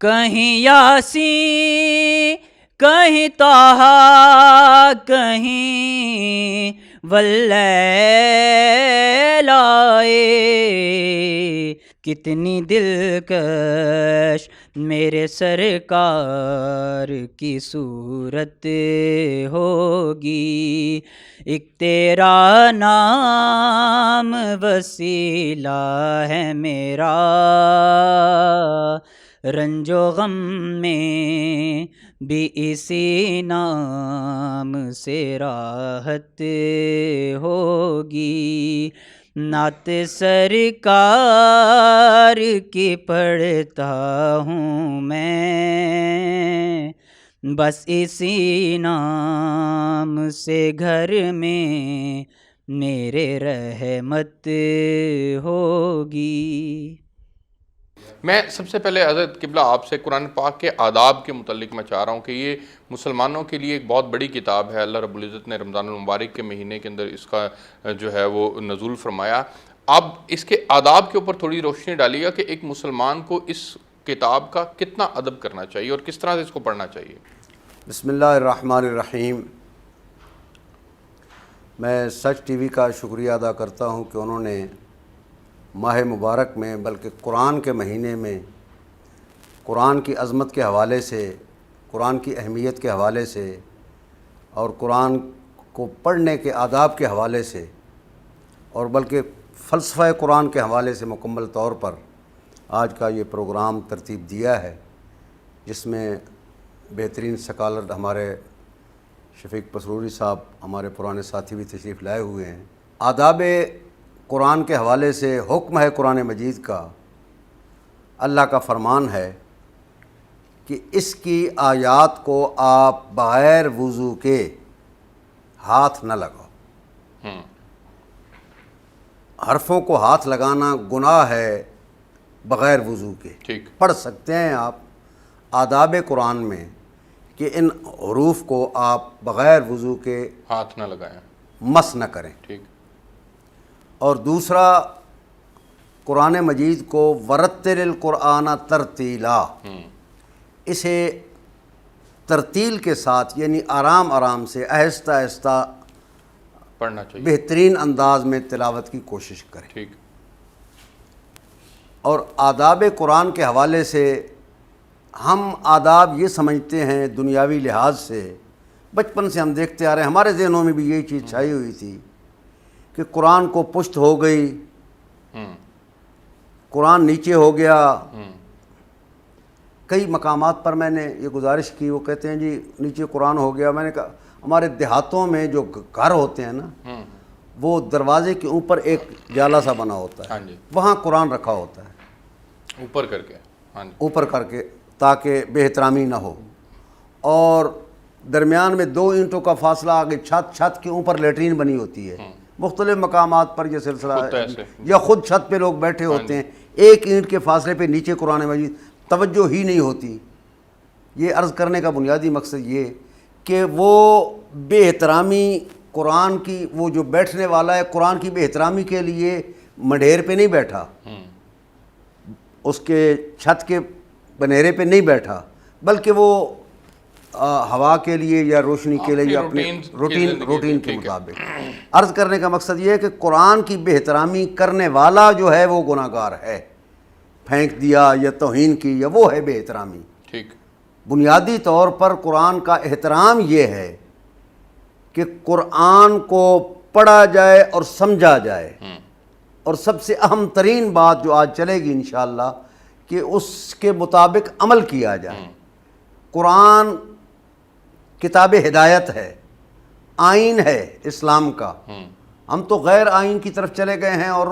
کہیں یاسین کہیں طٰہٰ کہیں واللیل آئے، کتنی دلکش میرے سرکار کی صورت ہوگی، ایک تیرا نام وسیلہ ہے میرا، رنج و غم میں بھی اسی نام سے راحت ہوگی، نعت سرکار کی پڑھتا ہوں میں، بس اسی نام سے گھر میں میرے رحمت ہوگی۔ میں سب سے پہلے حضرت قبلہ آپ سے قرآن پاک کے آداب کے متعلق میں چاہ رہا ہوں کہ یہ مسلمانوں کے لیے ایک بہت بڑی کتاب ہے، اللہ رب العزت نے رمضان المبارک کے مہینے کے اندر اس کا جو ہے وہ نزول فرمایا، آپ اس کے آداب کے اوپر تھوڑی روشنی ڈالیے گا کہ ایک مسلمان کو اس کتاب کا کتنا ادب کرنا چاہیے اور کس طرح سے اس کو پڑھنا چاہیے؟ بسم اللہ الرحمن الرحیم۔ میں سچ ٹی وی کا شکریہ ادا کرتا ہوں کہ انہوں نے ماہ مبارک میں بلکہ قرآن کے مہینے میں قرآن کی عظمت کے حوالے سے، قرآن کی اہمیت کے حوالے سے اور قرآن کو پڑھنے کے آداب کے حوالے سے اور بلکہ فلسفہ قرآن کے حوالے سے مکمل طور پر آج کا یہ پروگرام ترتیب دیا ہے، جس میں بہترین سکالر ہمارے شفیق پسروری صاحب ہمارے پرانے ساتھی بھی تشریف لائے ہوئے ہیں۔ آداب قرآن کے حوالے سے حکم ہے قرآن مجید کا، اللہ کا فرمان ہے کہ اس کی آیات کو آپ بغیر وضو کے ہاتھ نہ لگاؤ۔ حرفوں کو ہاتھ لگانا گناہ ہے بغیر وضو کے۔ پڑھ سکتے ہیں آپ آداب قرآن میں کہ ان حروف کو آپ بغیر وضو کے ہاتھ نہ لگائیں، مس نہ کریں۔ اور دوسرا، قرآن مجید کو ورتل القرآن ترتیلا، اسے ترتیل کے ساتھ یعنی آرام آرام سے آہستہ آہستہ پڑھنا چاہیے، بہترین انداز میں تلاوت کی کوشش کریں۔ ٹھیک۔ اور آداب قرآن کے حوالے سے ہم آداب یہ سمجھتے ہیں دنیاوی لحاظ سے، بچپن سے ہم دیکھتے آ رہے ہیں، ہمارے ذہنوں میں بھی یہی چیز چھائی ہوئی تھی کہ قرآن کو پشت ہو گئی، قرآن نیچے ہو گیا۔ کئی مقامات پر میں نے یہ گزارش کی، وہ کہتے ہیں جی نیچے قرآن ہو گیا۔ میں نے کہا ہمارے دیہاتوں میں جو گھر ہوتے ہیں نا، وہ دروازے کے اوپر ایک جالا سا بنا ہوتا ہے، وہاں قرآن رکھا ہوتا ہے اوپر کر کے، اوپر کر کے، تاکہ بے احترامی نہ ہو۔ اور درمیان میں 2 اینٹوں کا فاصلہ، آگے چھت کے اوپر لیٹرین بنی ہوتی ہے۔ مختلف مقامات پر یہ سلسلہ ہے، یا خود چھت پہ لوگ بیٹھے ہوتے ہیں، 1 اینٹ کے فاصلے پہ نیچے قرآن مجید، توجہ ہی نہیں ہوتی۔ یہ عرض کرنے کا بنیادی مقصد یہ کہ وہ بے احترامی قرآن کی، وہ جو بیٹھنے والا ہے قرآن کی بے احترامی کے لیے مڈھیر پہ نہیں بیٹھا، اس کے چھت کے بنیرے پہ نہیں بیٹھا، بلکہ وہ ہوا کے لیے یا روشنی کے لیے یا اپنے روٹین کے مطابق۔ عرض کرنے کا مقصد یہ ہے کہ قرآن کی بے احترامی کرنے والا جو ہے وہ گناہ گار ہے، پھینک دیا یا توہین کی، یا وہ ہے بے احترامی۔ بنیادی طور پر قرآن کا احترام یہ ہے کہ قرآن کو پڑھا جائے اور سمجھا جائے، اور سب سے اہم ترین بات جو آج چلے گی انشاءاللہ کہ اس کے مطابق عمل کیا جائے۔ قرآن کتاب ہدایت ہے، آئین ہے اسلام کا۔ ہم تو غیر آئین کی طرف چلے گئے ہیں اور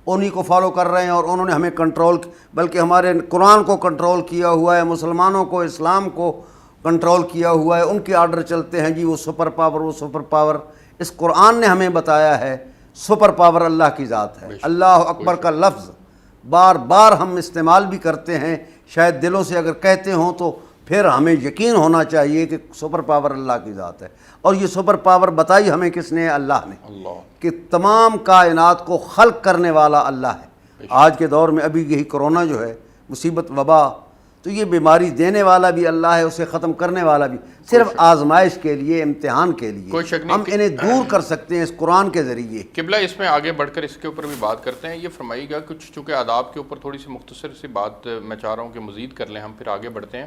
انہی کو فالو کر رہے ہیں، اور انہوں نے ہمیں کنٹرول، بلکہ ہمارے قرآن کو کنٹرول کیا ہوا ہے، مسلمانوں کو، اسلام کو کنٹرول کیا ہوا ہے، ان کے آرڈر چلتے ہیں جی، وہ سپر پاور، وہ سپر پاور۔ اس قرآن نے ہمیں بتایا ہے سپر پاور اللہ کی ذات ہے۔ اللہ اکبر کا لفظ بار بار ہم استعمال بھی کرتے ہیں، شاید دلوں سے اگر کہتے ہوں تو پھر ہمیں یقین ہونا چاہیے کہ سپر پاور اللہ کی ذات ہے۔ اور یہ سپر پاور بتائی ہمیں کس نے؟ اللہ نے، کہ تمام کائنات کو خلق کرنے والا اللہ ہے۔ آج کے دور میں ابھی یہی کرونا جو ہے، مصیبت، وبا، تو یہ بیماری دینے والا بھی اللہ ہے، اسے ختم کرنے والا بھی، صرف آزمائش کے لیے، امتحان کے لیے کوئی شک نہیں ہم انہیں دور کر سکتے ہیں اس قرآن کے ذریعے۔ قبلہ اس میں آگے بڑھ کر اس کے اوپر بھی بات کرتے ہیں، یہ فرمائیے گا کچھ چونکہ آداب کے اوپر تھوڑی سی مختصر سی بات میں چاہ رہا ہوں کہ مزید کر لیں ہم، پھر آگے بڑھتے ہیں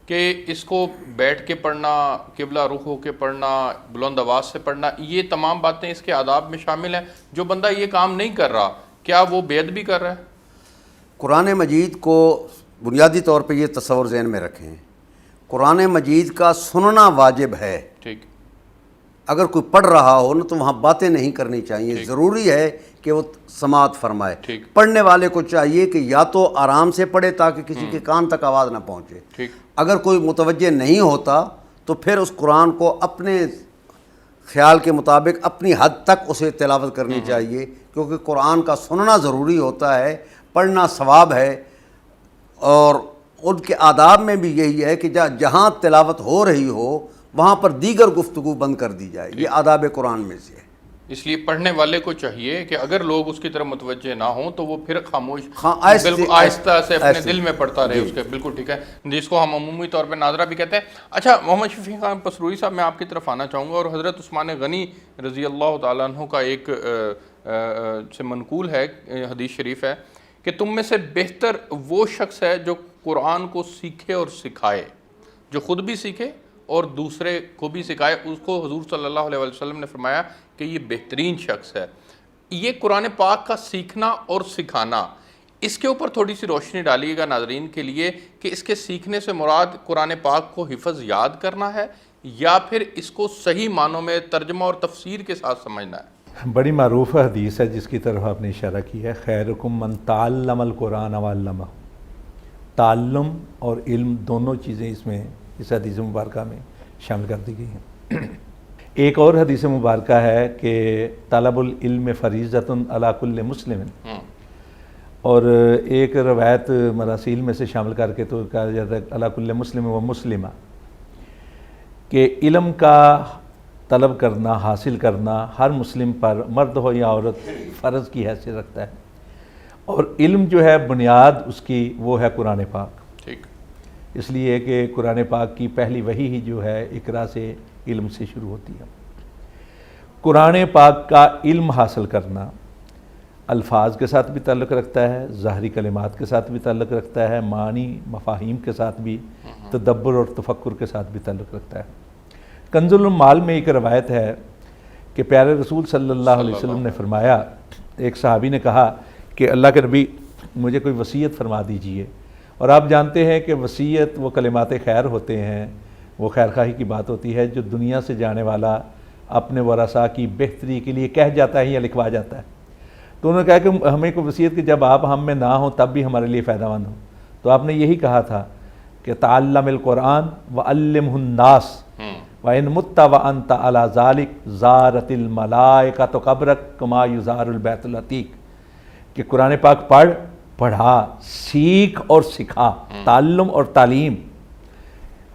کہ اس کو بیٹھ کے پڑھنا، قبلہ رخ ہو کے پڑھنا، بلند آواز سے پڑھنا، یہ تمام باتیں اس کے آداب میں شامل ہیں۔ جو بندہ یہ کام نہیں کر رہا کیا وہ بے ادبی کر رہا ہے؟ قرآن مجید کو بنیادی طور پہ یہ تصور ذہن میں رکھیں، قرآن مجید کا سننا واجب ہے۔ ٹھیک، اگر کوئی پڑھ رہا ہو نا تو وہاں باتیں نہیں کرنی چاہیے، ضروری ہے کہ وہ سماعت فرمائے۔ ٹھیک، پڑھنے والے کو چاہیے کہ یا تو آرام سے پڑھے تاکہ کسی کے کان تک آواز نہ پہنچے۔ ٹھیک، اگر کوئی متوجہ نہیں ہوتا تو پھر اس قرآن کو اپنے خیال کے مطابق اپنی حد تک اسے تلاوت کرنی چاہیے، کیونکہ قرآن کا سننا ضروری ہوتا ہے، پڑھنا ثواب ہے۔ اور ان کے آداب میں بھی یہی ہے کہ جہاں تلاوت ہو رہی ہو وہاں پر دیگر گفتگو بند کر دی جائے، یہ آداب قرآن میں سے ہے۔ اس لیے پڑھنے والے کو چاہیے کہ اگر لوگ اس کی طرف متوجہ نہ ہوں تو وہ پھر خاموش بالکل آہستہ سے اپنے دل میں پڑھتا رہے اس کے۔ بالکل ٹھیک ہے، جس کو ہم عمومی طور پہ ناظرہ بھی کہتے ہیں۔ اچھا محمد شفیع خان پسروری صاحب، میں آپ کی طرف آنا چاہوں گا، اور حضرت عثمان غنی رضی اللہ تعالیٰ عنہ کا ایک سے منقول ہے، حدیث شریف ہے کہ تم میں سے بہتر وہ شخص ہے جو قرآن کو سیکھے اور سکھائے، جو خود بھی سیکھے اور دوسرے کو بھی سکھائے۔ اس کو حضور صلی اللہ علیہ وسلم نے فرمایا کہ یہ بہترین شخص ہے۔ یہ قرآن پاک کا سیکھنا اور سکھانا، اس کے اوپر تھوڑی سی روشنی ڈالیے گا ناظرین کے لیے کہ اس کے سیکھنے سے مراد قرآن پاک کو حفظ یاد کرنا ہے یا پھر اس کو صحیح معنوں میں ترجمہ اور تفسیر کے ساتھ سمجھنا ہے؟ بڑی معروف حدیث ہے جس کی طرف آپ نے اشارہ کیا ہے، خیرکم من تعلم القرآن وعلمہ۔ تعلم اور علم دونوں چیزیں اس میں اس حدیث مبارکہ میں شامل کر دی گئی ہیں۔ ایک اور حدیث مبارکہ ہے کہ طلب العلم فریضۃ علی کل مسلم، اور ایک روایت مراسیل میں سے شامل کر کے تو کہا جاتا ہے علی کل مسلم و مسلمہ، کہ علم کا طلب کرنا، حاصل کرنا ہر مسلم پر، مرد ہو یا عورت، فرض کی حیثیت رکھتا ہے، اور علم جو ہے بنیاد اس کی وہ ہے قرآن پاک۔ ٹھیک، اس لیے کہ قرآن پاک کی پہلی وحی ہی جو ہے اقرا سے، علم سے شروع ہوتی ہے۔ قرآن پاک کا علم حاصل کرنا الفاظ کے ساتھ بھی تعلق رکھتا ہے، ظاہری کلمات کے ساتھ بھی تعلق رکھتا ہے، معنی مفاہیم کے ساتھ بھی، تدبر اور تفکر کے ساتھ بھی تعلق رکھتا ہے۔ کنز المال میں ایک روایت ہے کہ پیارے رسول صلی اللہ علیہ وسلم نے فرمایا، ایک صحابی نے کہا کہ اللہ کے نبی مجھے کوئی وصیت فرما دیجئے، اور آپ جانتے ہیں کہ وصیت وہ کلمات خیر ہوتے ہیں، وہ خیر خواہی کی بات ہوتی ہے جو دنیا سے جانے والا اپنے ورثاء کی بہتری کے لیے کہہ جاتا ہے یا لکھوا جاتا ہے۔ تو انہوں نے کہا کہ ہمیں کوئی وصیت کہ جب آپ ہم میں نہ ہوں تب بھی ہمارے لیے فائدہ مند ہو، تو آپ نے یہی کہا تھا کہ تعلم القرآن وعلمہ الناس وَإِن مُتَّ وَأَنْتَ عَلَى ذَلِكَ زَارَتِ الْمَلَائِكَةُ قَبْرَكَ كَمَا يُزَارُ الْبَيْتُ الْعَتِيقَ، کہ قرآن پاک پڑھا، سیکھ اور سکھا۔ تعلم اور تعلیم،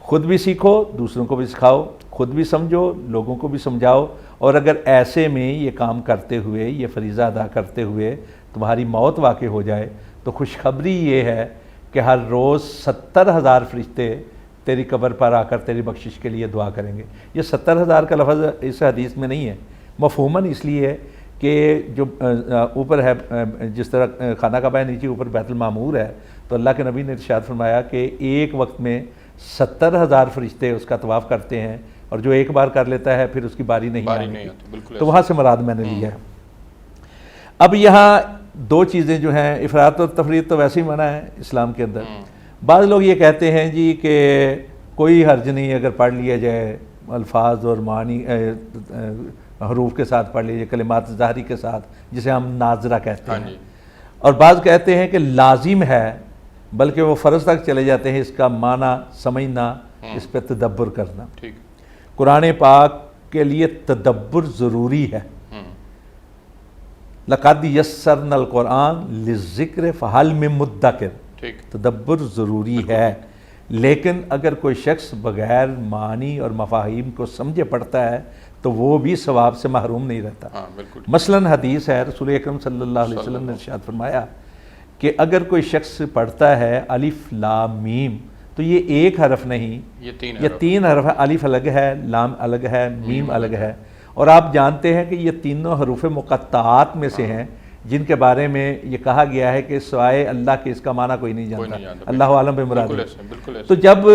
خود بھی سیکھو، دوسروں کو بھی سکھاؤ، خود بھی سمجھو، لوگوں کو بھی سمجھاؤ، اور اگر ایسے میں یہ کام کرتے ہوئے، یہ فریضہ ادا کرتے ہوئے تمہاری موت واقع ہو جائے تو خوشخبری یہ ہے کہ ہر روز 70,000 فرشتے تیری قبر پر آ کر تیری بخشش کے لیے دعا کریں گے۔ یہ 70,000 کا لفظ اس حدیث میں نہیں ہے، مفہوماً اس لیے ہے کہ جو اوپر ہے، جس طرح خانہ کعبہ ہے نیچے اوپر بیت المعمور ہے، تو اللہ کے نبی نے ارشاد فرمایا کہ ایک وقت میں 70,000 فرشتے اس کا طواف کرتے ہیں، اور جو ایک بار کر لیتا ہے پھر اس کی باری نہیں آتی، تو وہاں سے مراد میں نے لیا ہے۔ اب یہاں دو چیزیں جو ہیں، افراط اور تفریط تو ویسے ہی منع ہے اسلام کے اندر۔ بعض لوگ یہ کہتے ہیں جی کہ کوئی حرج نہیں اگر پڑھ لیا جائے، الفاظ اور معنی حروف کے ساتھ پڑھ لیجیے، کلمات ظاہری کے ساتھ، جسے ہم ناظرہ کہتے ہیں، اور بعض کہتے ہیں کہ لازم ہے، بلکہ وہ فرض تک چلے جاتے ہیں اس کا معنی سمجھنا، اس پہ تدبر کرنا۔ قرآن پاک کے لیے تدبر ضروری ہے۔ لَقَدْ يَسَّرْنَا الْقُرْآنَ لِلذِّكْرِ فَهَلْ مِن مُدَّكِرٍ، تدبر ضروری ہے، لیکن اگر کوئی شخص بغیر معنی اور مفاہیم کو سمجھے پڑھتا ہے تو وہ بھی ثواب سے محروم نہیں رہتا۔ مثلاً حدیث ہے، رسول اکرم صلی اللہ علیہ وسلم نے ارشاد فرمایا کہ اگر کوئی شخص پڑھتا ہے الف لام میم تو یہ ایک حرف نہیں، یہ تین حرف ہے، الف الگ ہے، لام الگ ہے، میم الگ ہے، اور آپ جانتے ہیں کہ یہ تینوں حروف مقطعات میں سے ہیں جن کے بارے میں یہ کہا گیا ہے کہ سوائے اللہ کے اس کا معنی کوئی نہیں جانتا، اللہ عالم بے مراد ہے۔ تو جب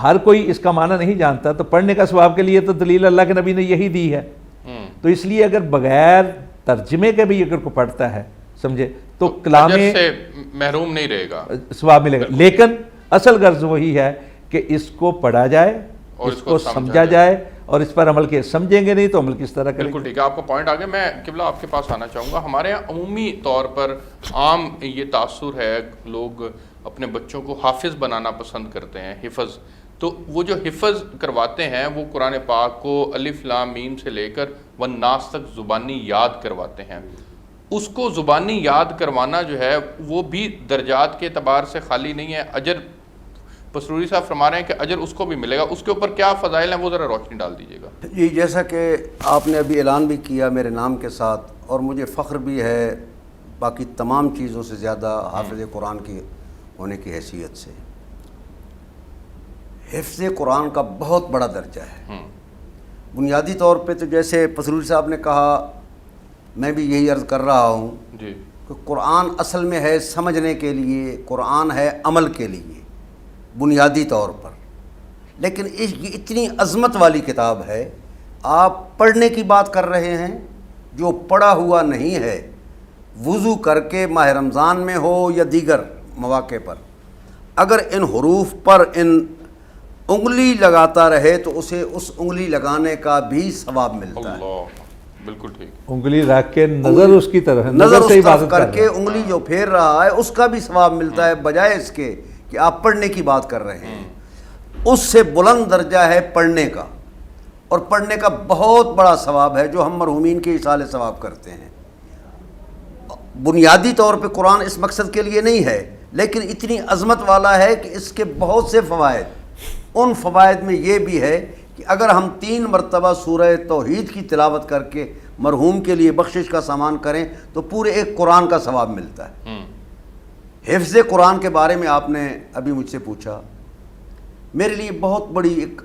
ہر کوئی اس کا معنی نہیں جانتا تو پڑھنے کا ثواب کے لیے تو دلیل اللہ کے نبی نے یہی دی ہے، تو اس لیے اگر بغیر ترجمے کے بھی اگر کوئی پڑھتا ہے سمجھے تو کلام سے محروم نہیں رہے گا، ثواب ملے گا، لیکن اصل غرض وہی ہے کہ اس کو پڑھا جائے، اس کو سمجھا جائے اور اس پر عمل کے، سمجھیں گے نہیں تو عمل کس طرح کریں گے۔ بالکل ٹھیک ہے، آپ کا پوائنٹ آگے۔ میں قبلہ آپ کے پاس آنا چاہوں گا۔ ہمارے یہاں عمومی طور پر عام یہ تاثر ہے، لوگ اپنے بچوں کو حافظ بنانا پسند کرتے ہیں، حفظ، تو وہ جو حفظ کرواتے ہیں وہ قرآن پاک کو الف لام میم سے لے کر والناس تک زبانی یاد کرواتے ہیں۔ اس کو زبانی یاد کروانا جو ہے وہ بھی درجات کے اعتبار سے خالی نہیں ہے، اجر پسروری صاحب فرما رہے ہیں کہ اجر اس کو بھی ملے گا، اس کے اوپر کیا فضائل ہیں وہ ذرا روشنی ڈال دیجیے گا۔ جی، جیسا کہ آپ نے ابھی اعلان بھی کیا میرے نام کے ساتھ، اور مجھے فخر بھی ہے باقی تمام چیزوں سے زیادہ حافظ قرآن کی ہونے کی حیثیت سے۔ حفظ قرآن کا بہت بڑا درجہ ہے۔ بنیادی طور پہ تو جیسے پسروری صاحب نے کہا، میں بھی یہی عرض کر رہا ہوں جی کہ قرآن اصل میں ہے سمجھنے کے لیے، قرآن ہے عمل کے لیے بنیادی طور پر، لیکن یہ اتنی عظمت والی کتاب ہے۔ آپ پڑھنے کی بات کر رہے ہیں، جو پڑھا ہوا نہیں ہے وضو کر کے ماہ رمضان میں ہو یا دیگر مواقع پر اگر ان حروف پر انگلی لگاتا رہے تو اسے اس انگلی لگانے کا بھی ثواب ملتا ہے۔ اللہ، بالکل ٹھیک، انگلی رکھ کے نظر اس کی طرف، نظر اس سے طرف عبادت کر کے انگلی جو پھیر رہا ہے اس کا بھی ثواب ملتا ہے، بجائے اس کے کہ آپ پڑھنے کی بات کر رہے ہیں۔ اس سے بلند درجہ ہے پڑھنے کا، اور پڑھنے کا بہت بڑا ثواب ہے جو ہم مرحومین کے اصالے ثواب کرتے ہیں۔ بنیادی طور پہ قرآن اس مقصد کے لیے نہیں ہے، لیکن اتنی عظمت والا ہے کہ اس کے بہت سے فوائد، ان فوائد میں یہ بھی ہے کہ اگر ہم 3 مرتبہ سورہ توحید کی تلاوت کر کے مرحوم کے لیے بخشش کا سامان کریں تو پورے ایک قرآن کا ثواب ملتا ہے۔ حفظ قرآن کے بارے میں آپ نے ابھی مجھ سے پوچھا، میرے لیے بہت بڑی ایک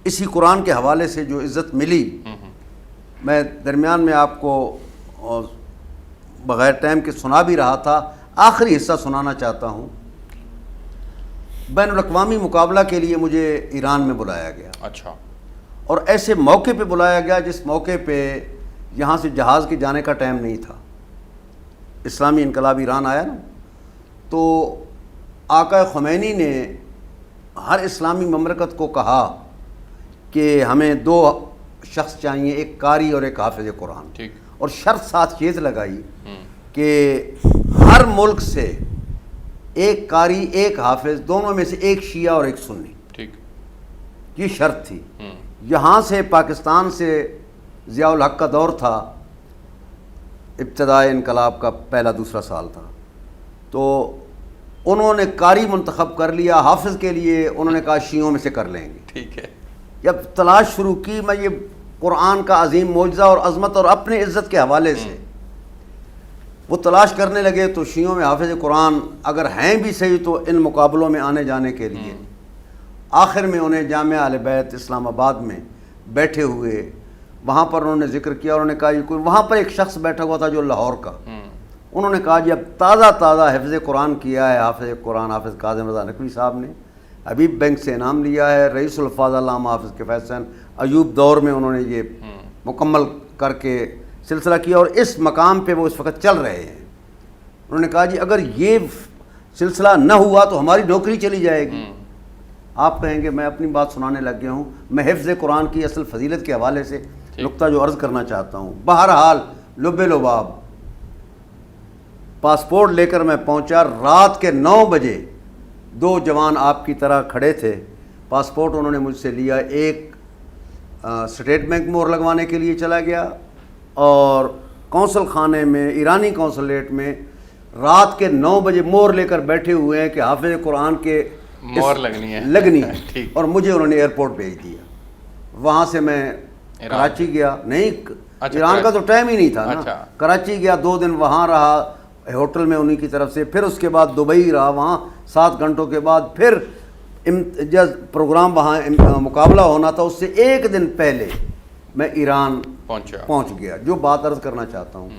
اسی قرآن کے حوالے سے جو عزت ملی، میں درمیان میں آپ کو بغیر ٹائم کے سنا بھی رہا تھا، آخری حصہ سنانا چاہتا ہوں۔ بین الاقوامی مقابلہ کے لیے مجھے ایران میں بلایا گیا، اچھا، اور ایسے موقع پہ بلایا گیا جس موقع پہ یہاں سے جہاز کے جانے کا ٹائم نہیں تھا۔ اسلامی انقلاب ایران آیا نا، تو آقا خمینی نے ہر اسلامی مملکت کو کہا کہ ہمیں 2 شخص چاہیے، ایک قاری اور ایک حافظ قرآن، ٹھیک، اور شرط ساتھ یہ لگائی کہ ہر ملک سے ایک قاری ایک حافظ، دونوں میں سے ایک شیعہ اور ایک سنی، ٹھیک، یہ شرط تھی۔ یہاں سے پاکستان سے ضیاء الحق کا دور تھا، ابتدائی انقلاب کا پہلا دوسرا سال تھا، تو انہوں نے قاری منتخب کر لیا، حافظ کے لیے انہوں نے کہا شیعوں میں سے کر لیں گے۔ ٹھیک ہے، جب تلاش شروع کی میں یہ قرآن کا عظیم معجزہ اور عظمت اور اپنے عزت کے حوالے سے وہ تلاش کرنے لگے، تو شیعوں میں حافظ قرآن اگر ہیں بھی صحیح تو ان مقابلوں میں آنے جانے کے لیے آخر میں انہیں جامعہ اہل بیت اسلام آباد میں بیٹھے ہوئے، وہاں پر انہوں نے ذکر کیا، انہوں نے کہا یہ کوئی، وہاں پر ایک شخص بیٹھا ہوا تھا جو لاہور کا، انہوں نے کہا جی اب تازہ حفظ قرآن کیا ہے حافظ قرآن حافظ کاظم رضا نقوی صاحب نے، حبیب بینک سے انعام لیا ہے، رئیس الفاظ علامہ حافظ کفایت حسین ایوب دور میں انہوں نے یہ مکمل کر کے سلسلہ کیا، اور اس مقام پہ وہ اس وقت چل رہے ہیں۔ انہوں نے کہا جی اگر یہ سلسلہ نہ ہوا تو ہماری نوکری چلی جائے گی۔ آپ کہیں گے میں اپنی بات سنانے لگ گیا ہوں، میں حفظ قرآن کی اصل فضیلت کے حوالے سے نقطہ جو عرض کرنا چاہتا ہوں۔ بہرحال لب لباب پاسپورٹ لے کر میں پہنچا، رات کے 9 بجے 2 جوان آپ کی طرح کھڑے تھے، پاسپورٹ انہوں نے مجھ سے لیا، ایک اسٹیٹ بینک مہر لگوانے کے لیے چلا گیا، اور کونسل خانے میں ایرانی کونسلیٹ میں رات کے 9 بجے مہر لے کر بیٹھے ہوئے ہیں کہ حافظ قرآن کے مہر لگنی ہے، اور مجھے انہوں نے ایئرپورٹ بھیج دیا۔ وہاں سے میں کراچی گیا، نہیں ایران کا تو ٹائم ہی نہیں تھا نا، کراچی گیا، 2 دن وہاں رہا، ہوٹل میں انہی کی طرف سے، پھر اس کے بعد دبئی رہا، وہاں 7 گھنٹوں کے بعد پھر جب پروگرام وہاں مقابلہ ہونا تھا اس سے 1 دن پہلے میں ایران پہنچ گیا۔ جو بات عرض کرنا چاہتا ہوں،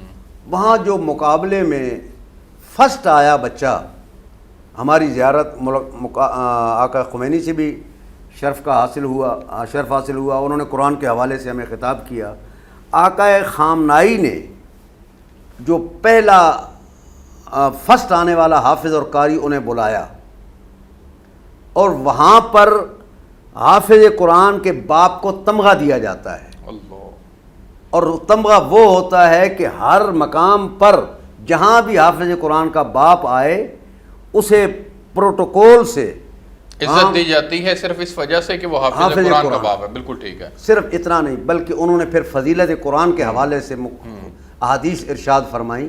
وہاں جو مقابلے میں فرسٹ آیا بچہ، ہماری زیارت آقا خمینی سے بھی شرف حاصل ہوا، انہوں نے قرآن کے حوالے سے ہمیں خطاب کیا۔ آقا خامنائی نے جو پہلا فرسٹ آنے والا حافظ اور قاری انہیں بلایا، اور وہاں پر حافظ قرآن کے باپ کو تمغہ دیا جاتا ہے، اور تمغہ وہ ہوتا ہے کہ ہر مقام پر جہاں بھی حافظ قرآن کا باپ آئے اسے پروٹوکول سے عزت دی جاتی ہے، صرف اس وجہ سے کہ وہ حافظ قرآن کا باپ ہے۔ بالکل ٹھیک ہے۔ صرف اتنا نہیں بلکہ انہوں نے پھر فضیلت قرآن کے حوالے سے احادیث ارشاد فرمائی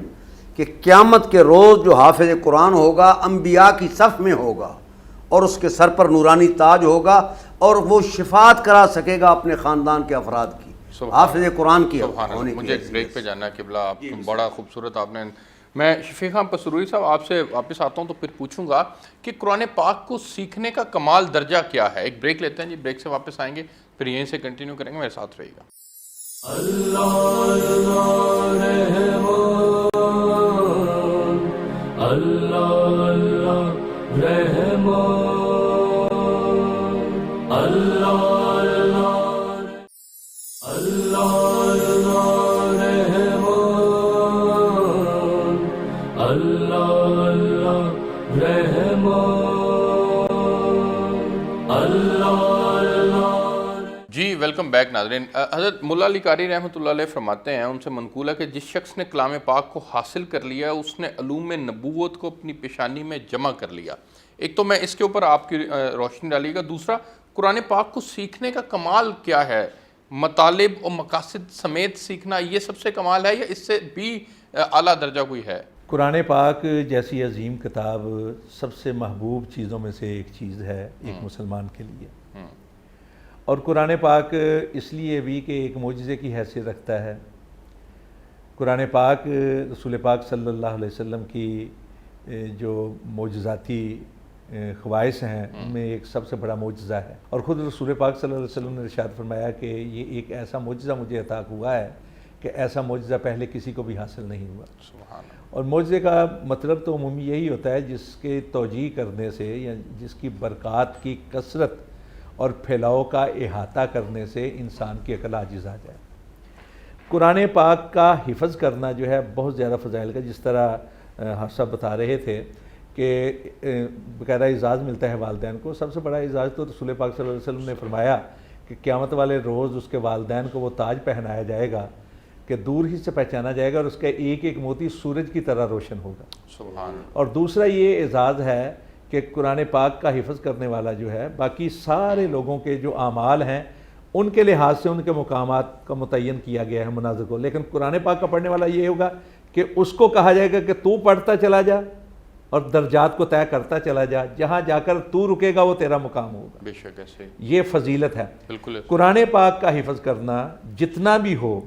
کہ قیامت کے روز جو حافظ قرآن ہوگا انبیاء کی صف میں ہوگا، اور اس کے سر پر نورانی تاج ہوگا، اور وہ شفاعت کرا سکے گا اپنے خاندان کے افراد کی، حافظ قرآن کی ہونے کی۔ مجھے ایک بریک پہ جانا ہے قبلہ، آپ بڑا خوبصورت آپ نے، میں شفیق خان پسروری صاحب آپ سے واپس آتا ہوں تو پھر پوچھوں گا کہ قرآن پاک کو سیکھنے کا کمال درجہ کیا ہے۔ ایک بریک لیتے ہیں جی، بریک سے واپس آئیں گے، پھر یہیں سے کنٹینیو کریں گے، میرے ساتھ رہیے گا۔ جی ویلکم بیک ناظرین۔ حضرت ملا علی قاری رحمۃ اللہ علیہ فرماتے ہیں، ان سے منقول ہے کہ جس شخص نے کلام پاک کو حاصل کر لیا اس نے علوم نبوت کو اپنی پیشانی میں جمع کر لیا۔ ایک تو میں اس کے اوپر آپ کی روشنی ڈالیے گا، دوسرا قرآن پاک کو سیکھنے کا کمال کیا ہے؟ مطالب اور مقاصد سمیت سیکھنا یہ سب سے کمال ہے یا اس سے بھی اعلیٰ درجہ کوئی ہے؟ قرآن پاک جیسی عظیم کتاب سب سے محبوب چیزوں میں سے ایک چیز ہے ایک مسلمان کے لیے، اور قرآن پاک اس لیے بھی کہ ایک معجزے کی حیثیت رکھتا ہے۔ قرآن پاک رسول پاک صلی اللہ علیہ وسلم کی جو معجزاتی خواص ہیں ان میں ایک سب سے بڑا معجزہ ہے، اور خود رسول پاک صلی اللہ علیہ وسلم نے ارشاد فرمایا کہ یہ ایک ایسا معجزہ مجھے عطا ہوا ہے کہ ایسا معجزہ پہلے کسی کو بھی حاصل نہیں ہوا۔ سبحان اللہ۔ اور معجزے کا مطلب تو عمومی یہی ہوتا ہے جس کے توجیہ کرنے سے یا جس کی برکات کی کثرت اور پھیلاؤ کا احاطہ کرنے سے انسان کی عقل عاجز آ جائے۔ قرآن پاک کا حفظ کرنا جو ہے بہت زیادہ فضائل کا، جس طرح حفصہ بتا رہے تھے کہ باقاعدہ اعزاز ملتا ہے والدین کو۔ سب سے بڑا اعزاز تو رسول پاک صلی اللہ علیہ وسلم نے فرمایا کہ قیامت والے روز اس کے والدین کو وہ تاج پہنایا جائے گا کہ دور ہی سے پہچانا جائے گا، اور اس کا ایک ایک موتی سورج کی طرح روشن ہوگا۔ سبحان اللہ۔ اور دوسرا یہ اعزاز ہے کہ قرآن پاک کا حفظ کرنے والا جو ہے باقی سارے لوگوں کے جو اعمال ہیں ان کے لحاظ سے ان کے مقامات کا متعین کیا گیا ہے مناظر کو، لیکن قرآن پاک کا پڑھنے والا یہ ہوگا کہ اس کو کہا جائے گا کہ تو پڑھتا چلا جا اور درجات کو طے کرتا چلا جا، جہاں جا کر تو رکے گا وہ تیرا مقام ہوگا۔ بے شک ایسے یہ فضیلت ہے۔ بالکل۔ قرآن پاک کا حفظ کرنا جتنا بھی ہو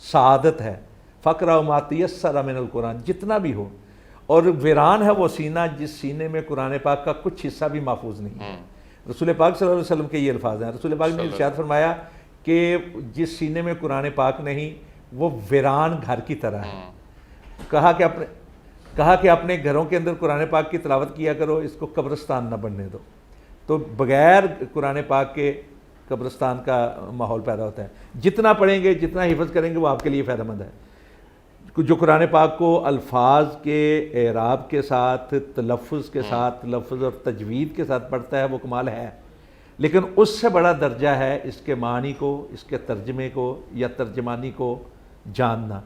سعادت ہے، فقرہ ما تیسر من القرآن، جتنا بھی ہو، اور ویران ہے وہ سینہ جس سینے میں قرآن پاک کا کچھ حصہ بھی محفوظ نہیں ہے۔ رسول پاک صلی اللہ علیہ وسلم کے یہ الفاظ ہیں، رسول پاک نے ارشاد فرمایا کہ جس سینے میں قرآن پاک نہیں وہ ویران گھر کی طرح ہے۔ کہا کہ اپنے گھروں کے اندر قرآن پاک کی تلاوت کیا کرو، اس کو قبرستان نہ بننے دو۔ تو بغیر قرآن پاک کے قبرستان کا ماحول پیدا ہوتا ہے۔ جتنا پڑھیں گے جتنا حفظ کریں گے وہ آپ کے لیے فائدہ مند ہے۔ جو قرآن پاک کو الفاظ کے اعراب کے ساتھ، تلفظ کے ساتھ، لفظ اور تجوید کے ساتھ پڑھتا ہے وہ کمال ہے، لیکن اس سے بڑا درجہ ہے اس کے معنی کو، اس کے ترجمے کو یا ترجمانی کو جاننا۔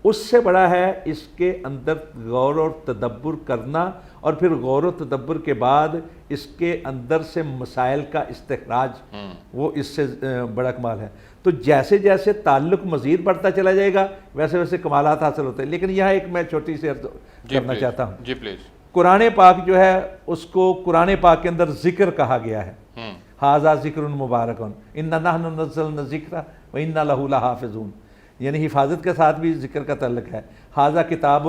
اس سے بڑا ہے اس کے اندر غور و تدبر کرنا، اور پھر غور و تدبر کے بعد اس کے اندر سے مسائل کا استخراج، وہ اس سے بڑا کمال ہے۔ تو جیسے جیسے تعلق مزید بڑھتا چلا جائے گا ویسے ویسے کمالات حاصل ہوتے ہیں۔ لیکن یہاں ایک میں چھوٹی سی عرض کرنا چاہتا ہوں۔ جی پلیز۔ قرآن پاک جو ہے اس کو قرآن پاک کے اندر ذکر کہا گیا ہے، ھذا ذکر مبارک انا نحن نزلنا الذکر وانا لہ لحافظون، یعنی حفاظت کے ساتھ بھی ذکر کا تعلق ہے۔ ھذا کتاب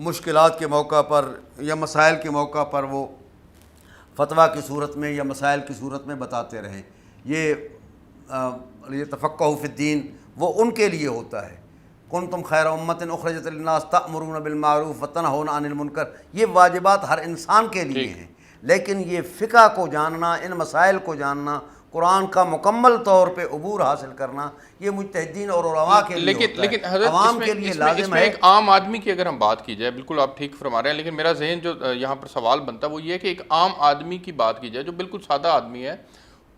مشکلات کے موقع پر یا مسائل کے موقع پر وہ فتویٰ کی صورت میں یا مسائل کی صورت میں بتاتے رہیں. یہ تفقہ فی الدین وہ ان کے لیے ہوتا ہے. کنتم خیر امۃ اخرجت للناس تأمرون بالمعروف وتنہون عن المنکر، یہ واجبات ہر انسان کے لیے ہیں. لیکن یہ فقہ کو جاننا، ان مسائل کو جاننا، قرآن کا مکمل طور پہ عبور حاصل کرنا، یہ مجتہدین اور علماء کے لیے ہوتا ہے. لیکن حضرت عوام کے لیے اس لازم میں ہے. ایک عام آدمی کی اگر ہم بات کی جائے، بالکل آپ ٹھیک فرما رہے ہیں، لیکن میرا ذہن جو یہاں پر سوال بنتا ہے وہ یہ ہے کہ ایک عام آدمی کی بات کی جائے جو بالکل سادہ آدمی ہے،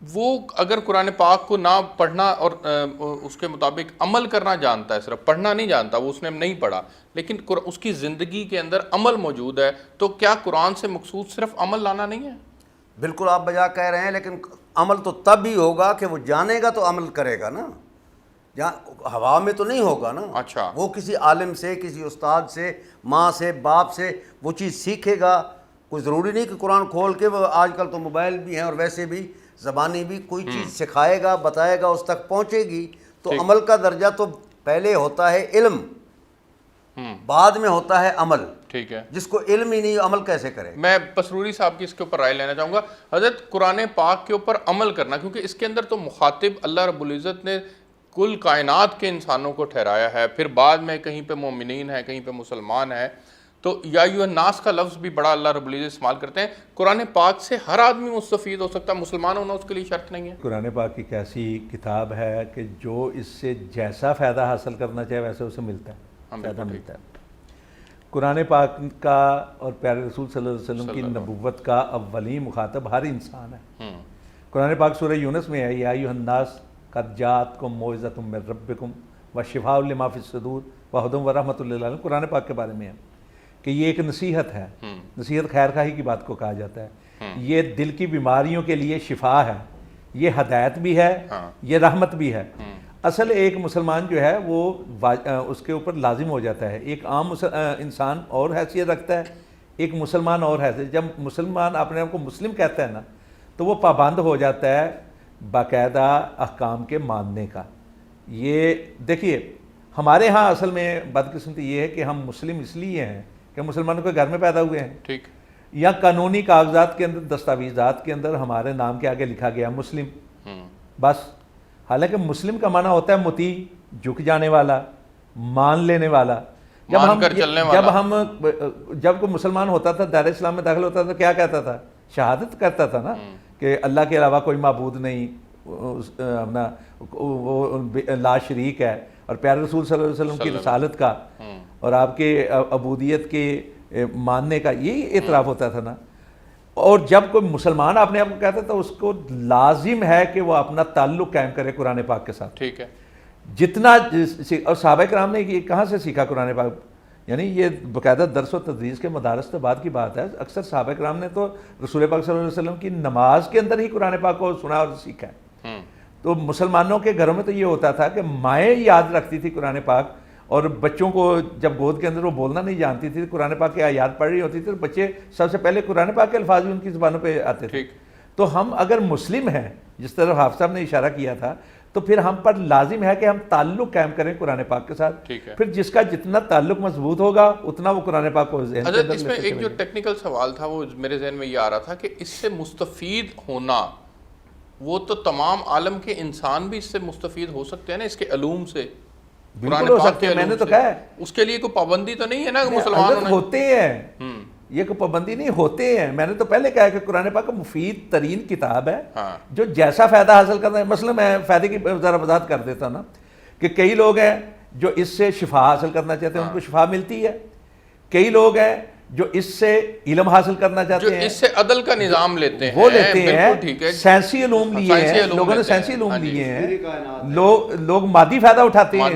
وہ اگر قرآن پاک کو نہ پڑھنا اور اس کے مطابق عمل کرنا جانتا ہے، صرف پڑھنا نہیں جانتا، وہ اس نے نہیں پڑھا، لیکن اس کی زندگی کے اندر عمل موجود ہے، تو کیا قرآن سے مقصود صرف عمل لانا نہیں ہے؟ بالکل آپ بجا کہہ رہے ہیں، لیکن عمل تو تب ہی ہوگا کہ وہ جانے گا تو عمل کرے گا نا. ہوا میں تو نہیں ہوگا نا. اچھا. وہ کسی عالم سے، کسی استاد سے، ماں سے، باپ سے وہ چیز سیکھے گا. کوئی ضروری نہیں کہ قرآن کھول کے، وہ آج کل تو موبائل بھی ہیں اور ویسے بھی زبانی بھی کوئی چیز سکھائے گا، بتائے گا، اس تک پہنچے گی. تو عمل کا درجہ تو پہلے ہوتا ہے علم، بعد میں ہوتا ہے عمل. ٹھیک ہے. جس کو علم ہی نہیں، عمل کیسے کرے؟ میں پسروری صاحب کی اس کے اوپر رائے لینا چاہوں گا. حضرت قرآن پاک کے اوپر عمل کرنا، کیونکہ اس کے اندر تو مخاطب اللہ رب العزت نے کل کائنات کے انسانوں کو ٹھہرایا ہے، پھر بعد میں کہیں پہ مومنین ہے، کہیں پہ مسلمان ہے، تو یا ایھا الناس کا لفظ بھی بڑا اللہ رب العزت استعمال کرتے ہیں. قرآن پاک سے ہر آدمی مستفید ہو سکتا ہے، مسلمان ہونا اس کے لیے شرط نہیں ہے. قرآن پاک ایک ایسی کتاب ہے کہ جو اس سے جیسا فائدہ حاصل کرنا چاہے ویسے اسے ملتا ہے، فائدہ ملتا ہے. قرآن پاک کا اور پیارے رسول صلی اللہ علیہ وسلم کی نبوت کا اولین مخاطب ہر انسان ہے. قرآن پاک سورہ یونس میں ہے، یا ایھا الناس قد جاءتکم موعظۃ من ربکم وشفاء لما فی الصدور وہدی ورحمۃ للعالمین. قرآن پاک کے بارے میں ہے کہ یہ ایک نصیحت ہے. نصیحت خیر خواہی کی بات کو کہا جاتا ہے. یہ دل کی بیماریوں کے لیے شفا ہے، یہ ہدایت بھی ہے، یہ رحمت بھی ہے. اصل ایک مسلمان جو ہے وہ اس کے اوپر لازم ہو جاتا ہے. ایک عام انسان اور حیثیت رکھتا ہے، ایک مسلمان اور حیثیت. جب مسلمان اپنے آپ کو مسلم کہتا ہے نا تو وہ پابند ہو جاتا ہے باقاعدہ احکام کے ماننے کا. یہ دیکھیے ہمارے ہاں اصل میں بدقسمتی یہ ہے کہ ہم مسلم اس لیے ہیں کہ مسلمانوں کے گھر میں پیدا ہوئے ہیں. ٹھیک. یا قانونی کاغذات کے اندر، دستاویزات کے اندر ہمارے نام کے آگے لکھا گیا مسلم، بس. حالانکہ مسلم کا معنی ہوتا ہے مطیع، جھک جانے والا، مان لینے والا. جب کوئی مسلمان ہوتا تھا، دائرہ اسلام میں داخل ہوتا تھا، کیا کہتا تھا؟ شہادت کرتا تھا نا کہ اللہ کے علاوہ کوئی معبود نہیں، اپنا وہ لا شریک ہے، اور پیارے رسول صلی اللہ علیہ وسلم کی رسالت کا اور آپ کے عبودیت کے ماننے کا یہی اعتراف ہوتا تھا نا. اور جب کوئی مسلمان اپنے آپ کو کہتا تھا اس کو لازم ہے کہ وہ اپنا تعلق قائم کرے قرآن پاک کے ساتھ. ٹھیک ہے. جتنا، اور صحابہ کرام نے یہ کہاں سے سیکھا قرآن پاک؟ یعنی یہ باقاعدہ درس و تدریس کے مدارس کے بعد کی بات ہے. اکثر صحابہ کرام نے تو رسول پاک صلی اللہ علیہ وسلم کی نماز کے اندر ہی قرآن پاک کو سنا اور سیکھا ہے. تو مسلمانوں کے گھروں میں تو یہ ہوتا تھا کہ مائیں یاد رکھتی تھی قرآن پاک، اور بچوں کو جب گود کے اندر وہ بولنا نہیں جانتی تھی، قرآن پاک کی آیات پڑھ رہی ہوتی تھی، تو بچے سب سے پہلے قرآن پاک کے الفاظ بھی ان کی زبانوں پہ آتے تھے. تو ہم اگر مسلم ہیں، جس طرح حافظ صاحب نے اشارہ کیا تھا، تو پھر ہم پر لازم ہے کہ ہم تعلق قائم کریں قرآن پاک کے ساتھ. پھر جس کا جتنا تعلق مضبوط ہوگا اتنا وہ قرآن پاک کو ذہن کے اندر اس میں ایک جو ٹیکنیکل سوال تھا وہ میرے ذہن میں یہ آ رہا تھا کہ اس سے مستفید ہونا، وہ تو تمام عالم کے انسان بھی اس سے مستفید ہو سکتے ہیں نا، اس کے علوم سے. بالکل ہو سکتے ہیں، میں نے تو کہا ہے اس کے لیے کوئی پابندی تو نہیں ہے نا کہ مسلمان ہوتے ہیں، یہ کوئی پابندی نہیں، ہوتے ہیں. میں نے تو پہلے کہا کہ قرآن پاک مفید ترین کتاب ہے جو جیسا فائدہ حاصل کرنا ہے. مثلا میں فائدے کی ذرا وضاحت کر دیتا ہوں نا کہ کئی لوگ ہیں جو اس سے شفا حاصل کرنا چاہتے ہیں، ان کو شفا ملتی ہے. کئی لوگ ہیں جو اس سے علم حاصل کرنا چاہتے ہیں، اس سے عدل کا نظام لیتے ہیں، وہ لیتے ہیں. سائنسی علوم لیے ہیں لوگوں نے، سائنسی علوم لیے ہیں. لوگ مادی فائدہ اٹھاتے ہیں،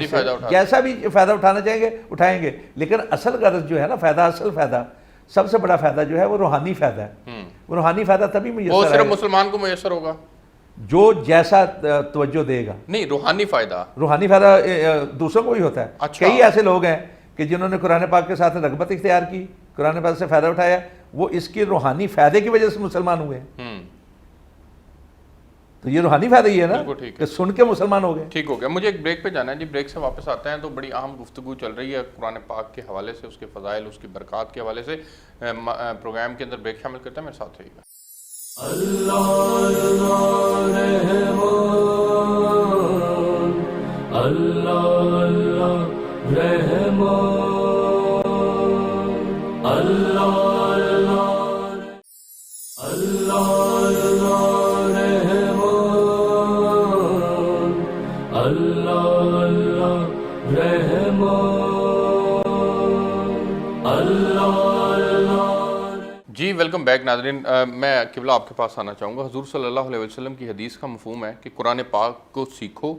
جیسا بھی فائدہ اٹھانا چاہیں گے اٹھائیں گے. لیکن اصل غرض جو ہے نا، فائدہ، اصل فائدہ، سب سے بڑا فائدہ جو ہے وہ روحانی فائدہ ہے. وہ روحانی فائدہ تبھی میسر ہے، وہ صرف مسلمان کو میسر ہوگا جو جیسا توجہ دے گا. نہیں، روحانی فائدہ دوسروں کو بھی ہوتا ہے. کئی ایسے لوگ ہیں کہ جنہوں نے قرآن پاک کے ساتھ رغبت اختیار کی، قرآن پاک سے فائدہ اٹھایا، وہ اس کی روحانی فائدے کی وجہ سے مسلمان ہوئے ہیں. تو یہ روحانی فائدہ یہ ہے نا بالکل ٹھیک کہ سن کے مسلمان ہو گئے. ٹھیک ہو گیا. مجھے ایک بریک پہ جانا ہے جی. بریک سے واپس آتے ہیں تو بڑی اہم گفتگو چل رہی ہے قرآن پاک کے حوالے سے، اس کے فضائل، اس کی برکات کے حوالے سے. پروگرام کے اندر بریک شامل کرتے ہیں، میرے ساتھ رہیے گا. جی ویلکم بیک ناظرین. میں قبلہ آپ کے پاس آنا چاہوں گا. حضور صلی اللہ علیہ وسلم کی حدیث کا مفہوم ہے کہ قرآن پاک کو سیکھو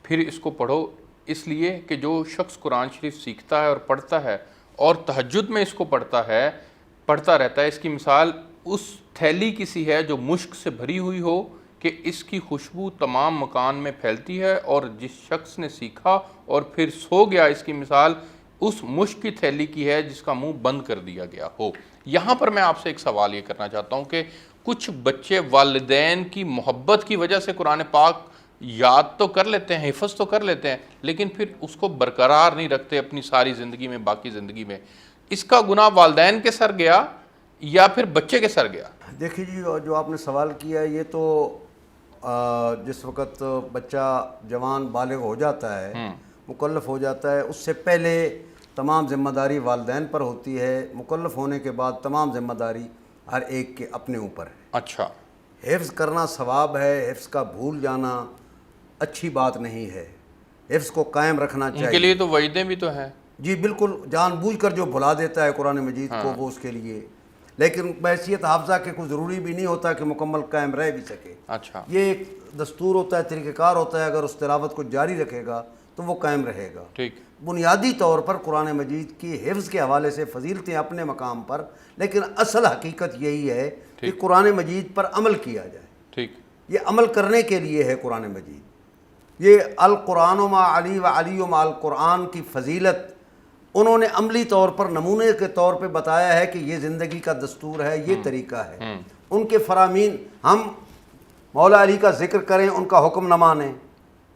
پھر اس کو پڑھو، اس لیے کہ جو شخص قرآن شریف سیکھتا ہے اور پڑھتا ہے اور تہجد میں اس کو پڑھتا رہتا ہے، اس کی مثال اس تھیلی کی سی ہے جو مشک سے بھری ہوئی ہو کہ اس کی خوشبو تمام مکان میں پھیلتی ہے، اور جس شخص نے سیکھا اور پھر سو گیا، اس کی مثال اس مشک کی تھیلی کی ہے جس کا منہ بند کر دیا گیا ہو. یہاں پر میں آپ سے ایک سوال یہ کرنا چاہتا ہوں کہ کچھ بچے والدین کی محبت کی وجہ سے قرآن پاک یاد تو کر لیتے ہیں، حفظ تو کر لیتے ہیں، لیکن پھر اس کو برقرار نہیں رکھتے اپنی ساری زندگی میں، باقی زندگی میں. اس کا گناہ والدین کے سر گیا یا پھر بچے کے سر گیا؟ دیکھیے جی، جو آپ نے سوال کیا ہے یہ تو جس وقت بچہ جوان بالغ ہو جاتا ہے، مکلف ہو جاتا ہے، اس سے پہلے تمام ذمہ داری والدین پر ہوتی ہے. مکلف ہونے کے بعد تمام ذمہ داری ہر ایک کے اپنے اوپر ہے. اچھا. حفظ کرنا ثواب ہے، حفظ کا بھول جانا اچھی بات نہیں ہے. حفظ کو قائم رکھنا چاہیے. ان کے لیے تو وعیدیں بھی تو ہیں. جی بالکل، جان بوجھ کر جو بھلا دیتا ہے قرآن مجید کو وہ اس کے لیے، لیکن بحیثیت حافظہ کے کوئی ضروری بھی نہیں ہوتا کہ مکمل قائم رہ بھی سکے. اچھا. یہ ایک دستور ہوتا ہے، طریقہ کار ہوتا ہے. اگر اس تلاوت کو جاری رکھے گا تو وہ قائم رہے گا. ٹھیک. بنیادی طور پر قرآن مجید کی حفظ کے حوالے سے فضیلتیں اپنے مقام پر، لیکن اصل حقیقت یہی ہے کہ قرآن مجید پر عمل کیا جائے. ٹھیک. یہ عمل کرنے کے لیے ہے قرآن مجید. یہ القرآن مع علی و علی مع القرآن کی فضیلت انہوں نے عملی طور پر نمونے کے طور پہ بتایا ہے کہ یہ زندگی کا دستور ہے، یہ طریقہ ہے. ان کے فرامین ہم مولا علی کا ذکر کریں، ان کا حکم نہ مانیں،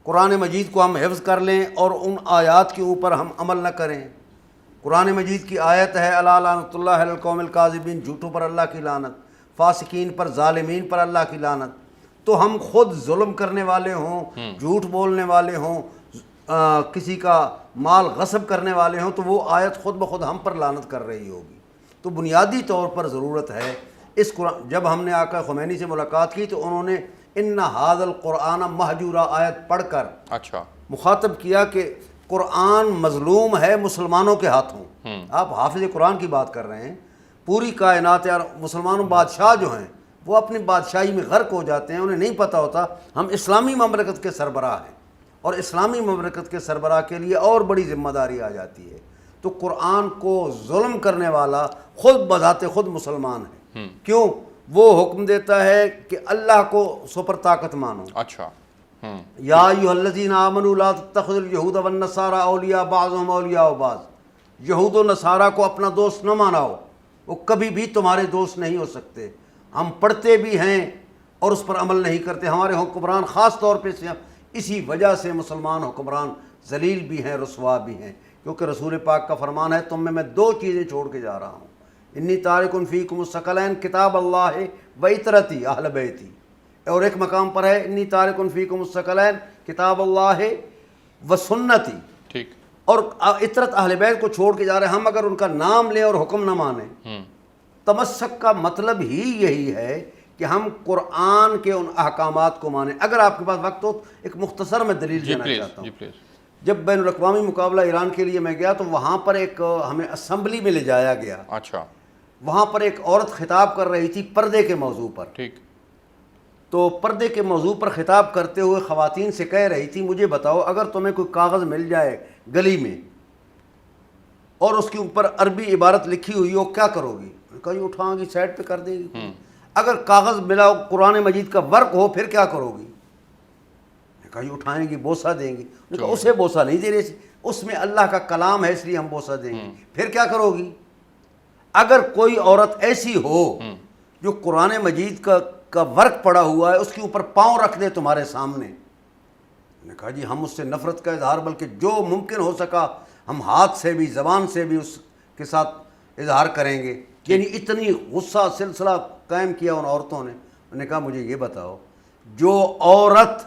قرآن مجید کو ہم حفظ کر لیں اور ان آیات کے اوپر ہم عمل نہ کریں. قرآن مجید کی آیت ہے الا لعنۃ اللہ علی القوم الکاذبین، جھوٹوں پر اللہ کی لعنت، فاسقین پر، ظالمین پر اللہ کی لعنت. تو ہم خود ظلم کرنے والے ہوں، جھوٹ بولنے والے ہوں، کسی کا مال غصب کرنے والے ہوں، تو وہ آیت خود بخود ہم پر لعنت کر رہی ہوگی. تو بنیادی طور پر ضرورت ہے اس قرآن. جب ہم نے آقا خمینی سے ملاقات کی تو انہوں نے ان ھذا القرآن مہجورا آیت پڑھ کر اچھا مخاطب کیا کہ قرآن مظلوم ہے مسلمانوں کے ہاتھوں. آپ حافظ قرآن کی بات کر رہے ہیں. پوری کائنات یار مسلمانوں بادشاہ جو ہیں وہ اپنی بادشاہی میں غرق ہو جاتے ہیں، انہیں نہیں پتہ ہوتا ہم اسلامی مملکت کے سربراہ ہیں، اور اسلامی مملکت کے سربراہ کے لیے اور بڑی ذمہ داری آ جاتی ہے. تو قرآن کو ظلم کرنے والا خود بذات خود مسلمان ہے. کیوں؟ وہ حکم دیتا ہے کہ اللہ کو سپر طاقت مانو. اچھا. یا ایھا الذین آمنوا لا تتخذوا اليہود والنصارى اولیاء بعضهم اولیاء بعض. یہود و نصارہ کو اپنا دوست نہ ماناؤ، وہ کبھی بھی تمہارے دوست نہیں ہو سکتے. ہم پڑھتے بھی ہیں اور اس پر عمل نہیں کرتے. ہمارے حکمران خاص طور پہ اسی وجہ سے مسلمان حکمران ذلیل بھی ہیں، رسوا بھی ہیں، کیونکہ رسول پاک کا فرمان ہے تم میں دو چیزیں چھوڑ کے جا رہا ہوں. انی تارک فیکم الثقلین کتاب اللہ و اطرتی اہل بیتی. اور ایک مقام پر ہے انی تارک فیکم الثقلین کتاب اللہ و سنتی. ٹھیک. اور اطرت اہل بیت کو چھوڑ کے جا رہے ہیں. ہم اگر ان کا نام لیں اور حکم نہ مانیں، تمسک کا مطلب ہی یہی ہے کہ ہم قرآن کے ان احکامات کو مانیں. اگر آپ کے پاس وقت ہو ایک مختصر میں دلیل دینا چاہتا ہوں. جب بین الاقوامی مقابلہ ایران کے لیے میں گیا تو وہاں پر ایک ہمیں اسمبلی میں لے جایا گیا. اچھا. وہاں پر ایک عورت خطاب کر رہی تھی پردے کے موضوع پر. ٹھیک. تو پردے کے موضوع پر خطاب کرتے ہوئے خواتین سے کہہ رہی تھی مجھے بتاؤ اگر تمہیں کوئی کاغذ مل جائے گلی میں اور اس کے اوپر عربی عبارت لکھی ہوئی ہو کیا کرو گی؟ کہا یہ اٹھاؤں گی سائڈ پہ کر دے گی. اگر کاغذ ملا قرآن مجید کا ورق ہو پھر کیا کرو گی؟ کہا یہ اٹھائیں گی بوسہ دیں گی. کہا اسے بوسہ نہیں دے رہے، اس میں اللہ کا کلام ہے اس لیے ہم بوسہ دیں گے. پھر کیا کرو گی؟ اگر کوئی عورت ایسی ہو جو قرآن مجید کا ورق پڑا ہوا ہے اس کے اوپر پاؤں رکھ دے تمہارے سامنے. نے کہا جی ہم اس سے نفرت کا اظہار بلکہ جو ممکن ہو سکا ہم ہاتھ سے بھی زبان سے بھی اس کے ساتھ اظہار کریں گے. یعنی اتنی غصہ سلسلہ قائم کیا ان عورتوں نے. انہوں نے کہا مجھے یہ بتاؤ جو عورت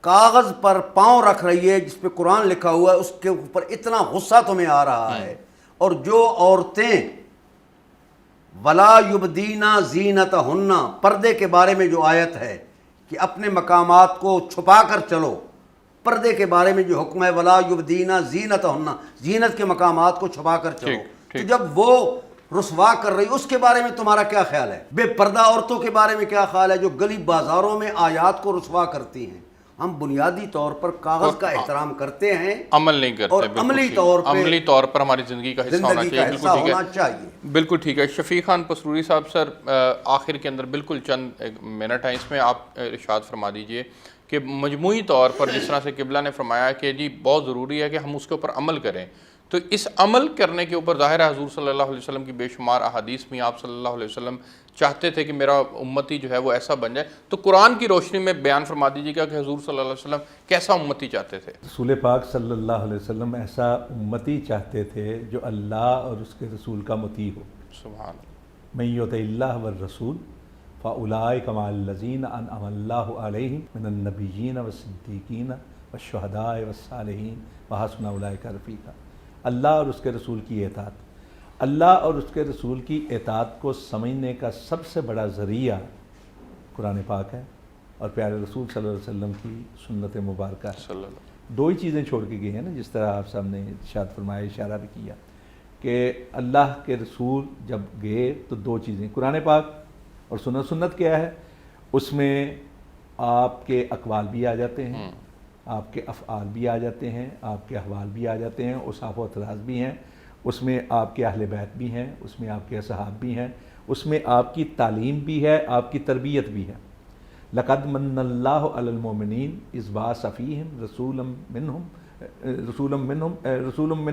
کاغذ پر پاؤں رکھ رہی ہے جس پہ قرآن لکھا ہوا ہے اس کے اوپر اتنا غصہ تمہیں آ رہا ہے, اور جو عورتیں ولا یبدینا زینتہن پردے کے بارے میں جو آیت ہے کہ اپنے مقامات کو چھپا کر چلو, پردے کے بارے میں جو حکم ہے ولا یبدینا زینتہن زینت کے مقامات کو چھپا کر چلو, تو جب وہ رسوا کر رہی اس کے بارے میں تمہارا کیا خیال ہے؟ بے پردہ عورتوں کے بارے میں کیا خیال ہے جو گلی بازاروں میں آیات کو رسوا کرتی ہیں؟ ہم بنیادی طور پر کاغذ کا احترام کرتے ہیں, عمل نہیں کرتے, اور عملی طور پر ہماری زندگی کا حصہ ہونا چاہیے. بالکل ٹھیک ہے. شفیق خان پسروری صاحب, سر آخر کے اندر بالکل چند منٹ ہیں, اس میں آپ ارشاد فرما دیجئے کہ مجموعی طور پر جس طرح سے قبلہ نے فرمایا کہ جی بہت ضروری ہے کہ ہم اس کے اوپر عمل کریں, تو اس عمل کرنے کے اوپر ظاہر ہے حضور صلی اللہ علیہ وسلم کی بے شمار احادیث میں آپ صلی اللہ علیہ وسلم چاہتے تھے کہ میرا امتی جو ہے وہ ایسا بن جائے, تو قرآن کی روشنی میں بیان فرما دیجیے گا کہ حضور صلی اللہ علیہ وسلم کیسا امتی چاہتے تھے؟ رسول پاک صلی اللہ علیہ وسلم ایسا امتی چاہتے تھے جو اللہ اور اس کے رسول کا مطیع ہو. سبحان اللہ. من یطع اللہ والرسول فاولئک مع الذین انعم اللہ علیہم من النبیین والصدیقین والشہداء والصالحین وحسن اولئک رفیقا. اللہ اور اس کے رسول کی اطاعت, اللہ اور اس کے رسول کی اطاعت کو سمجھنے کا سب سے بڑا ذریعہ قرآن پاک ہے اور پیارے رسول صلی اللہ علیہ وسلم کی سنت مبارکہ ہے. دو ہی چیزیں چھوڑ کے گئے ہیں نا, جس طرح آپ صاحب نے ارشاد فرمایا, اشارہ بھی کیا کہ اللہ کے رسول جب گئے تو دو چیزیں, قرآن پاک اور سنت کیا ہے, اس میں آپ کے اقوال بھی آ جاتے ہیں, آپ کے افعال بھی آ جاتے ہیں, آپ کے احوال بھی آ جاتے ہیں, اوصاف و اطراز بھی ہیں, اس میں آپ کے اہل بیت بھی ہیں, اس میں آپ کے اصحاب بھی ہیں, اس میں آپ کی تعلیم بھی ہے, آپ کی تربیت بھی ہے. لقد من اللہ علی المؤمنین اذ بعث فیہم رسولا من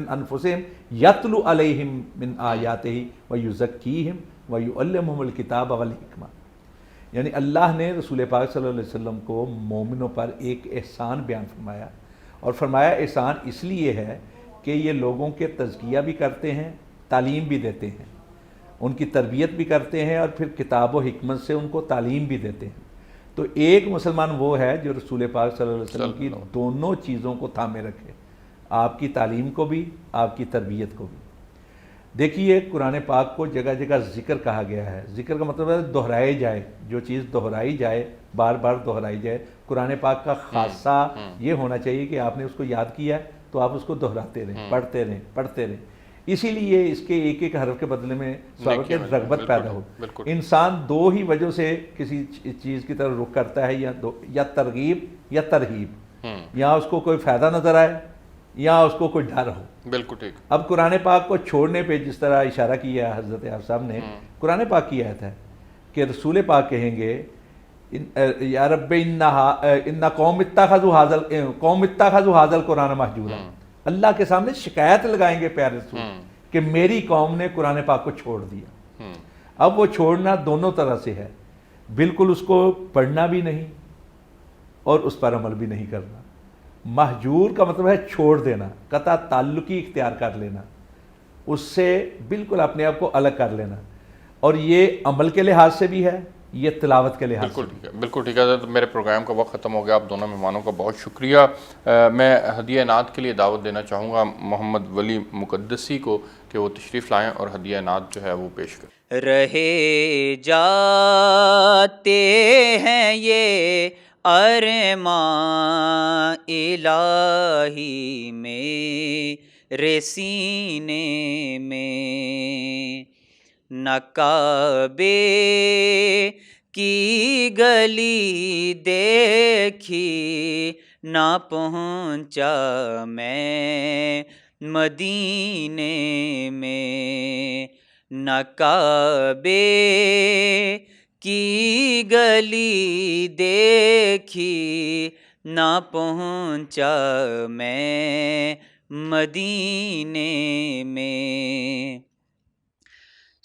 انفسہم یتلو علیہم من آیاتہ ویزکیہم ویعلمہم الکتاب والحکمہ. یعنی اللہ نے رسول پاک صلی اللہ علیہ وسلم کو مومنوں پر ایک احسان بیان فرمایا, اور فرمایا احسان اس لیے ہے کہ یہ لوگوں کے تزکیہ بھی کرتے ہیں, تعلیم بھی دیتے ہیں, ان کی تربیت بھی کرتے ہیں, اور پھر کتاب و حکمت سے ان کو تعلیم بھی دیتے ہیں. تو ایک مسلمان وہ ہے جو رسول پاک صلی اللہ علیہ وسلم کی دونوں چیزوں کو تھامے رکھے, آپ کی تعلیم کو بھی, آپ کی تربیت کو بھی. دیکھیے قرآن پاک کو جگہ جگہ ذکر کہا گیا ہے. ذکر کا مطلب ہے دہرائے جائے, جو چیز دہرائی جائے, بار بار دہرائی جائے. قرآن پاک کا خاصہ یہ ہونا چاہیے کہ آپ نے اس کو یاد کیا ہے تو آپ اس کو دہراتے رہیں, پڑھتے رہیں. اسی لیے اس کے ایک ایک حرف کے بدلے میں صحابہ کی رغبت پیدا ہو. انسان دو ہی وجہ سے کسی چیز کی طرف رخ کرتا ہے, یا ترغیب یا ترہیب, یا اس کو کوئی فائدہ نظر آئے یا اس کو کوئی ڈر ہو. بالکل ٹھیک. اب قرآن پاک کو چھوڑنے پہ جس طرح اشارہ کیا ہے حضرت آپ صاحب نے, قرآن پاک کی آیت ہے کہ رسول پاک کہیں گے یا رب ان قوم اتخذوا ھذا القرآن مہجورا. اللہ کے سامنے شکایت لگائیں گے پیارے رسول کہ میری قوم نے قرآن پاک کو چھوڑ دیا. اب وہ چھوڑنا دونوں طرح سے ہے, بالکل اس کو پڑھنا بھی نہیں اور اس پر عمل بھی نہیں کرنا. مہجور کا مطلب ہے چھوڑ دینا, قطع تعلقی اختیار کر لینا, اس سے بالکل اپنے آپ کو الگ کر لینا. اور یہ عمل کے لحاظ سے بھی ہے, یہ تلاوت کے لحاظ سے. بالکل ٹھیک ہے. میرے پروگرام کا وقت ختم ہو گیا. آپ دونوں مہمانوں کا بہت شکریہ. میں ہدیہ نعت کے لیے دعوت دینا چاہوں گا محمد ولی مقدسی کو کہ وہ تشریف لائیں اور ہدیہ نعت جو ہے وہ پیش کریں. رہے جاتے ہیں یہ ارماں الہی میرے سینے میں, نہ کعبے کی گلی دیکھی نہ پہنچا میں مدینے میں, نہ کعبے کی گلی دیکھی نہ پہنچا میں مدینے میں.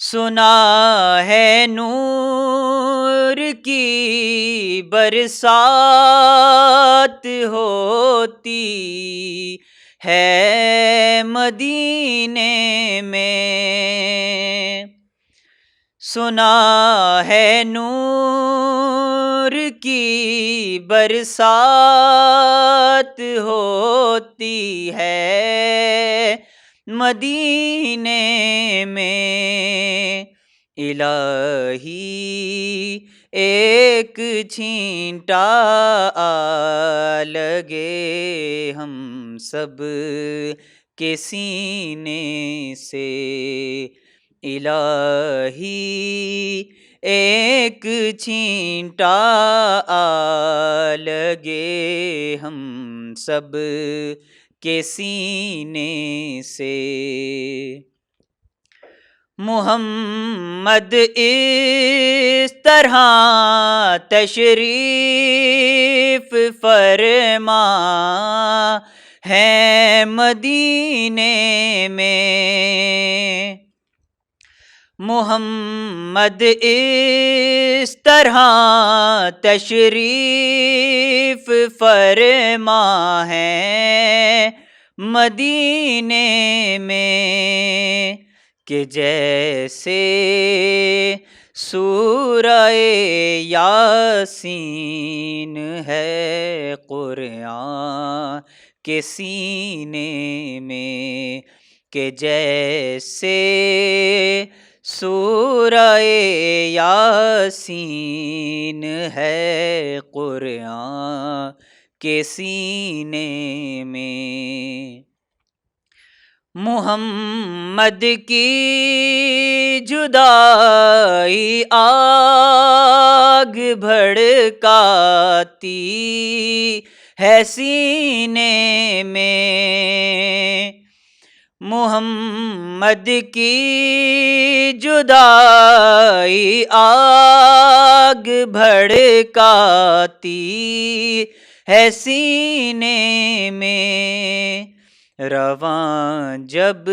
سنا ہے نور کی برسات ہوتی ہے مدینے میں، سنا ہے نور کی برسات ہوتی ہے مدینے میں، الہی ایک چھینٹا آ لگے ہم سب کے سینے سے، الہی ایک چھینٹا آ لگے ہم سب کے سینے سے، محمد اس طرح تشریف فرما ہے مدینے میں، محمد اس طرح تشریف فرما ہے مدینے میں، کہ جیسے سورہ یاسین ہے قرآن کے سینے میں، کہ جیسے سورہ یاسین ہے قرآن کے سینے میں، محمد کی جدائی آگ بھڑکاتی ہے سینے میں، محمد کی جدائی آگ بھڑکاتی ہے سینے میں، رواں جب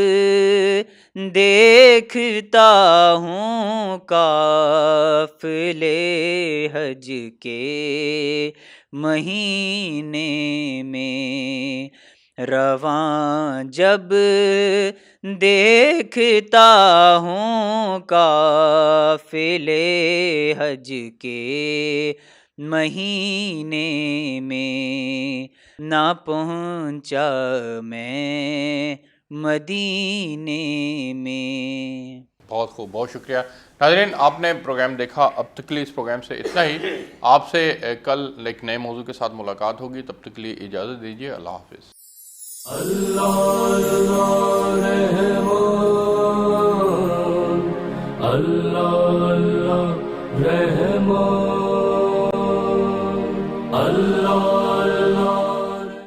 دیکھتا ہوں قافلے حج کے مہینے میں، رواں جب دیکھتا ہوں قافلے حج کے مہینے میں، نہ پہنچا میں مدینے میں۔ بہت خوب، بہت شکریہ ناظرین، آپ نے پروگرام دیکھا۔ اب تک کے لیے اس پروگرام سے اتنا ہی، آپ سے کل ایک نئے موضوع کے ساتھ ملاقات ہوگی، تب تک کے لیے اجازت دیجیے، اللہ حافظ۔ اللہ